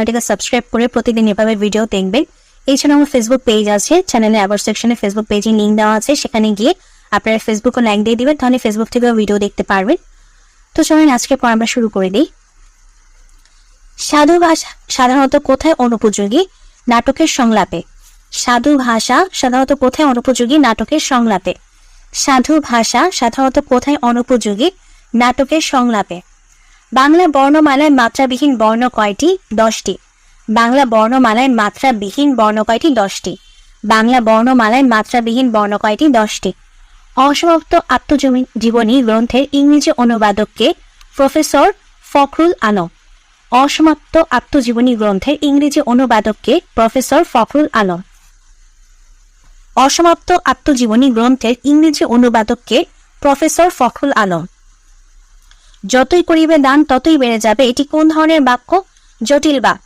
চ্যানেলটিকে সাবস্ক্রাইব করে প্রতিদিন এভাবে ভিডিও দেখবেন। এছাড়া আমার ফেসবুক পেজ আছে, চ্যানেলে অ্যাবাউট সেকশনে ফেসবুক পেজে লিঙ্ক দেওয়া আছে, সেখানে গিয়ে আপনারা ফেসবুকে লাইক দিয়ে দিবেন, তাহলে ফেসবুক থেকেও ভিডিও দেখতে পারবেন। তো চলুন আজকে পর আমরা শুরু করে দিই। সাধু ভাষা সাধারণত কোথায় অনুপযোগী? নাটকের সংলাপে। সাধু ভাষা সাধারণত কোথায় অনুপযোগী? নাটকের সংলাপে। সাধু ভাষা সাধারণত কোথায় অনুপযোগী? নাটকের সংলাপে। বাংলা বর্ণমালায় মাত্রাবিহীন বর্ণ কয়টি? 10টি। বাংলা বর্ণমালায় মাত্রাবিহীন বর্ণ কয়টি? 10টি। বাংলা বর্ণমালায় মাত্রাবিহীন বর্ণ কয়টি? 10টি। অসমাপ্ত আত্মজীবনী গ্রন্থের ইংরেজি অনুবাদককে? প্রফেসর ফখরুল আলম। অসমাপ্ত আত্মজীবনী গ্রন্থের ইংরেজি অনুবাদককে? প্রফেসর ফখরুল আলম। অসমাপ্ত আত্মজীবনী গ্রন্থের ইংরেজি অনুবাদককে? প্রফেসর ফখরুল আলম। যতই করিবে দান ততই বেড়ে যাবে, এটি কোন ধরনের বাক্য? জটিল বাক্য।